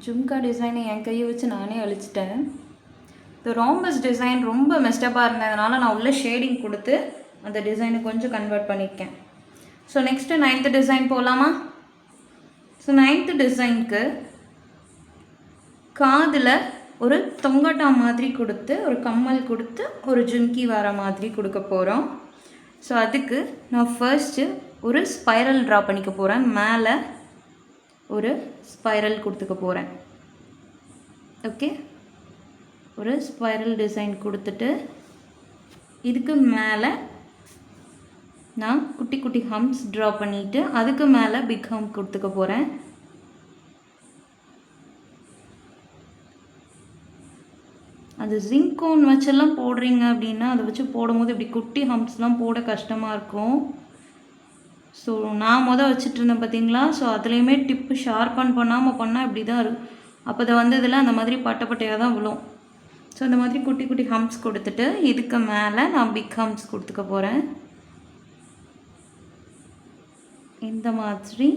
ஜும்கா டிசைனை என் கையை வச்சு நானே அழிச்சிட்டேன். இந்த ராம்பஸ் டிசைன் ரொம்ப மெஸ்டப்பாக இருந்ததுனால நான் உள்ள ஷேடிங் கொடுத்து அந்த டிசைனை கொஞ்சம் கன்வெர்ட் பண்ணியிருக்கேன். ஸோ நெக்ஸ்ட்டு 9th டிசைன் போகலாமா? ஸோ 9th டிசைனுக்கு காதில் ஒரு தொங்கட்டா மாதிரி கொடுத்து ஒரு கம்மல் கொடுத்து ஒரு ஜும்கி வர மாதிரி கொடுக்க போகிறோம். ஸோ அதுக்கு நான் ஃபர்ஸ்ட்டு ஒரு ஸ்பைரல் ட்ரா பண்ணிக்க போகிறேன். மேலே ஒரு ஸ்பைரல் கொடுத்துக்க போகிறேன். ஓகே, ஒரு ஸ்பைரல் டிசைன் கொடுத்துட்டு இதுக்கு மேலே நான் குட்டி குட்டி ஹம்ப்ஸ் ட்ரா பண்ணிவிட்டு அதுக்கு மேலே பிக் ஹம்ப் கொடுத்துக்க போகிறேன். அது ஜிங்கோன் வச்செல்லாம் போடுறீங்க அப்படின்னா அதை வச்சு போடும்போது இப்படி குட்டி ஹம்ப்ஸ்லாம் போட கஷ்டமாக இருக்கும். ஸோ நான் வச்சுட்டு இருந்தேன் பார்த்தீங்களா? ஸோ அதுலேயுமே டிப்பு ஷார்பன் பண்ணாமல் பண்ணால் இப்படி தான் இருக்கும். அப்போ அதை வந்ததில் அந்த மாதிரி பட்டையாக தான் விழும். ஸோ அந்த மாதிரி குட்டி குட்டி ஹம்ப்ஸ் கொடுத்துட்டு இதுக்கு மேலே நான் பிக் ஹம்ப்ஸ் கொடுத்துக்க போகிறேன். இந்த மாதிரி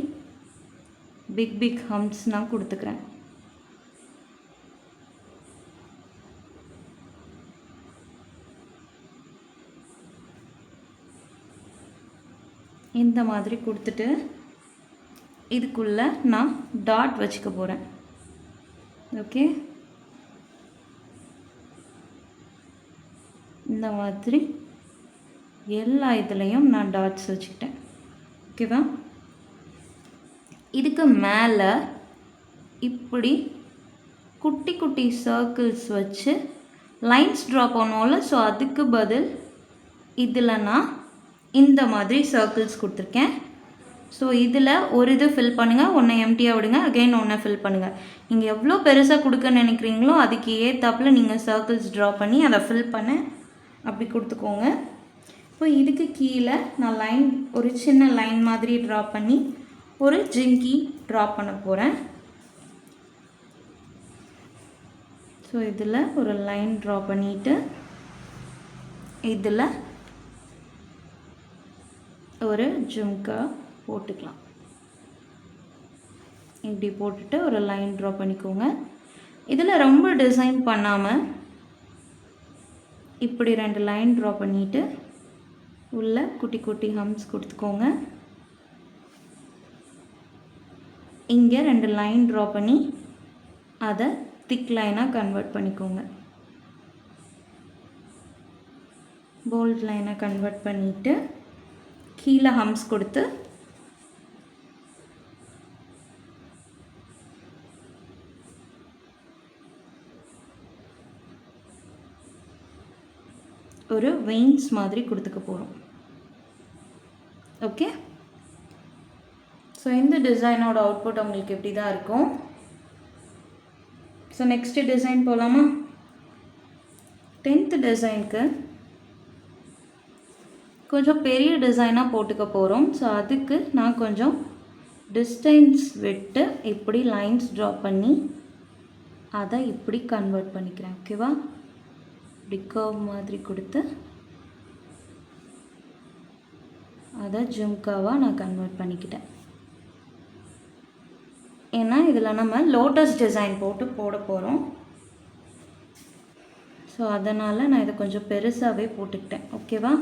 பிக் ஹம்ப்ஸ் நான் கொடுத்துக்கிறேன். இந்த மாதிரி கொடுத்துட்டு இதுக்குள்ளே நான் டாட் வச்சுக்க போகிறேன். ஓகே, இந்த மாதிரி எல்லா இதுலேயும் நான் டாட்ஸ் வச்சுக்கிட்டேன். ஓகேவா? இதுக்கு மேலே இப்படி குட்டி குட்டி சர்க்கிள்ஸ் வச்சு லைன்ஸ் ட்ரா பண்ணுவோம்ல, ஸோ அதுக்கு பதில் இதில் நான் இந்த மாதிரி சர்க்கிள்ஸ் கொடுத்துருக்கேன். ஸோ இதில் ஒரு இது ஃபில் பண்ணுங்கள், ஒன்று எம்டியாக விடுங்க, அகெயின் ஒன்றை ஃபில் பண்ணுங்கள். நீங்கள் எவ்வளோ பெருசாக கொடுக்க நினைக்கிறீங்களோ அதுக்கு ஏற்றாப்பில் நீங்கள் சர்க்கிள்ஸ் ட்ரா பண்ணி அதை ஃபில் பண்ண அப்படி கொடுத்துக்கோங்க. இப்போ இதுக்கு கீழே நான் லைன் ஒரு சின்ன லைன் மாதிரி ட்ரா பண்ணி ஒரு ஜிங்கி ட்ரா பண்ண போகிறேன். ஸோ இதில் ஒரு லைன் ட்ரா பண்ணிவிட்டு இதில் ஒரு ஜும்கா போட்டுக்கலாம். இப்படி போட்டுட்டு ஒரு லைன் ட்ரா பண்ணிக்கோங்க. இதில் ரொம்ப டிசைன் பண்ணாமல் இப்படி 2 லைன் ட்ரா பண்ணிவிட்டு உள்ள குட்டி குட்டி ஹம்ப்ஸ் கொடுத்துக்கோங்க. இங்கே 2 லைன் ட்ரா பண்ணி அதை திக் லைனாக கன்வெர்ட் பண்ணிக்கோங்க. போல்ட் லைனை கன்வெர்ட் பண்ணிவிட்டு கீழே ஹம்ப்ஸ் கொடுத்து ஒரு வெயின்ஸ் மாதிரி கொடுத்துக்க போகிறோம். ஓகே, ஸோ இந்த டிசைனோட அவுட்புட் உங்களுக்கு எப்படி தான் இருக்கும். ஸோ நெக்ஸ்ட்டு டிசைன் போகலாமா? 10th டிசைனுக்கு கொஞ்சம் பெரிய டிசைனாக போட்டுக்க போகிறோம். ஸோ அதுக்கு நான் கொஞ்சம் டிஸ்டன்ஸ் விட்டு இப்படி லைன்ஸ் ட்ரா பண்ணி அதை இப்படி கன்வெர்ட் பண்ணிக்கிறேன். ஓகேவா? இப்படி கர்வ் மாதிரி கொடுத்து அதை ஜும்காவாக நான் கன்வெர்ட் பண்ணிக்கிட்டேன். ஏன்னா இதில் நம்ம லோட்டஸ் டிசைன் போட போகிறோம். ஸோ அதனால் நான் இதை கொஞ்சம் பெருசாகவே போட்டுக்கிட்டேன். ஓகேவா?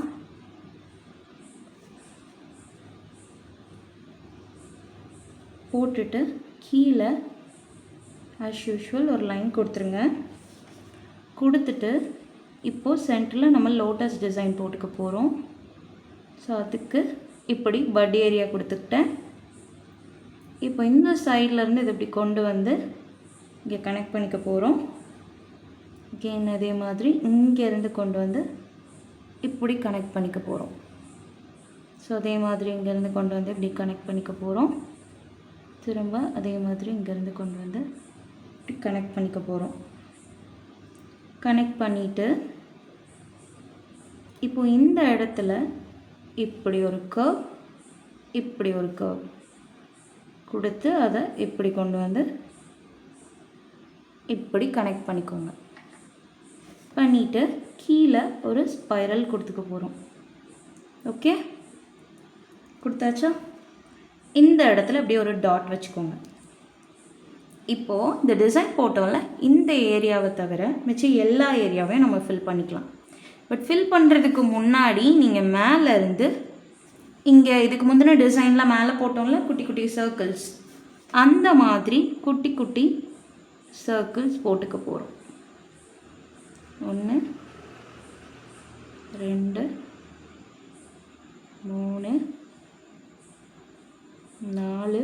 போட்டுட்டு கீழே ஆஸ் யூஷுவல் ஒரு லைன் கொடுத்துருங்க. கொடுத்துட்டு இப்போது சென்டரில் நம்ம லோட்டஸ் டிசைன் போட்டுக்க போகிறோம். ஸோ அதுக்கு இப்படி பட் ஏரியா கொடுத்துக்கிட்டேன். இப்போ இந்த சைட்லேருந்து இதை இப்படி கொண்டு வந்து இங்கே கனெக்ட் பண்ணிக்க போகிறோம். அகெயின் அதே மாதிரி இங்கேருந்து கொண்டு வந்து இப்படி கனெக்ட் பண்ணிக்க போகிறோம். ஸோ அதே மாதிரி இங்கேருந்து கொண்டு வந்து இப்படி கனெக்ட் பண்ணிக்க போகிறோம். திரும்ப அதே மாதிரி இங்கேருந்து கொண்டு வந்து இப்படி கனெக்ட் பண்ணிக்க போகிறோம். கனெக்ட் பண்ணிவிட்டு இப்போ இந்த இடத்துல இப்படி ஒரு கர்வ், இப்படி ஒரு கர்வ் கொடுத்து அதை இப்படி கொண்டு வந்து இப்படி கனெக்ட் பண்ணிக்கோங்க. பண்ணிவிட்டு கீழே ஒரு ஸ்பைரல் கொடுத்துக்க போகிறோம். ஓகே, கொடுத்தாச்சா? இந்த இடத்துல இப்படி ஒரு டாட் வச்சுக்கோங்க. இப்போது இந்த டிசைன் போட்டோம்ல, இந்த ஏரியாவை தவிர மிச்சம் எல்லா ஏரியாவையும் நம்ம ஃபில் பண்ணிக்கலாம். பட் ஃபில் பண்ணுறதுக்கு முன்னாடி நீங்கள் மேலே இருந்து இங்கே இதுக்கு முந்தின டிசைனில் மேலே போட்டோம்ல குட்டி குட்டி சர்க்கிள்ஸ், அந்த மாதிரி குட்டி குட்டி சர்க்கிள்ஸ் போட்டுக்க போகிறோம். 1 2 3 4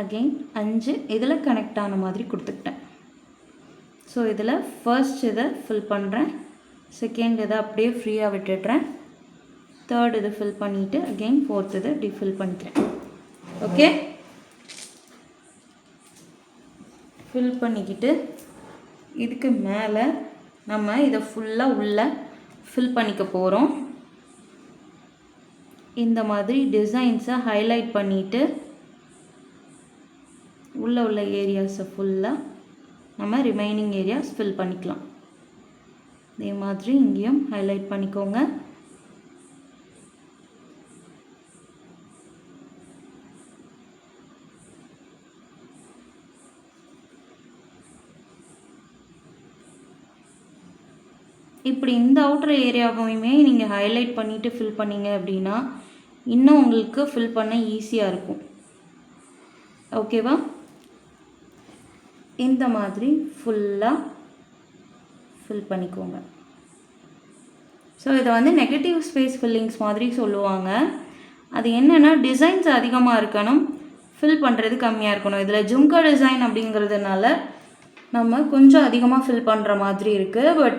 அகெயின் 5 இதில் கனெக்ட் ஆன மாதிரி கொடுத்துக்கிட்டேன். ஸோ இதில் ஃபர்ஸ்ட் இதை ஃபில் பண்ணுறேன், செகண்ட் இதை அப்படியே ஃப்ரீயாக விட்டுடுறேன், தேர்ட் இதை ஃபில் பண்ணிவிட்டு அகெயின் ஃபோர்த் இதை இப்படி ஃபில் பண்ணிக்கிறேன். ஓகே, ஃபில் பண்ணிக்கிட்டு இதுக்கு மேலே நம்ம இதை ஃபுல்லாக உள்ளே ஃபில் பண்ணிக்க போகிறோம். இந்த மாதிரி டிசைன்ஸை ஹைலைட் பண்ணிவிட்டு உள்ள ஏரியாஸை ஃபுல்லாக நம்ம ரிமைனிங் ஏரியாஸ் ஃபில் பண்ணிக்கலாம். இதே மாதிரி இங்கேயும் ஹைலைட் பண்ணிக்கோங்க. இப்படி இந்த அவுட்டர் ஏரியாவையுமே நீங்கள் ஹைலைட் பண்ணிவிட்டு ஃபில் பண்ணிங்க அப்படின்னா இன்னும் உங்களுக்கு ஃபில் பண்ண ஈஸியாக இருக்கும். ஓகேவா? இந்த மாதிரி ஃபுல்லாக ஃபில் பண்ணிக்கோங்க. ஸோ இதை வந்து நெகட்டிவ் ஸ்பேஸ் ஃபில்லிங்ஸ் மாதிரி சொல்லுவாங்க. அது என்னென்னா டிசைன்ஸ் அதிகமாக இருக்கணும், ஃபில் பண்ணுறது கம்மியாக இருக்கணும். இதில் ஜும்கா டிசைன் அப்படிங்கிறதுனால நம்ம கொஞ்சம் அதிகமாக ஃபில் பண்ணுற மாதிரி இருக்குது. பட்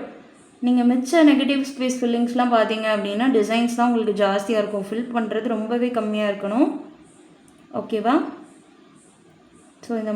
நீங்கள் மிச்ச நெகட்டிவ் ஸ்பேஸ் ஃபில்லிங்ஸ்லாம் பார்த்தீங்க அப்படின்னா டிசைன்ஸ் தான் உங்களுக்கு ஜாஸ்தியாக இருக்கும், ஃபில் பண்ணுறது ரொம்பவே கம்மியாக இருக்கணும். ஓகேவா? ஸோ இந்த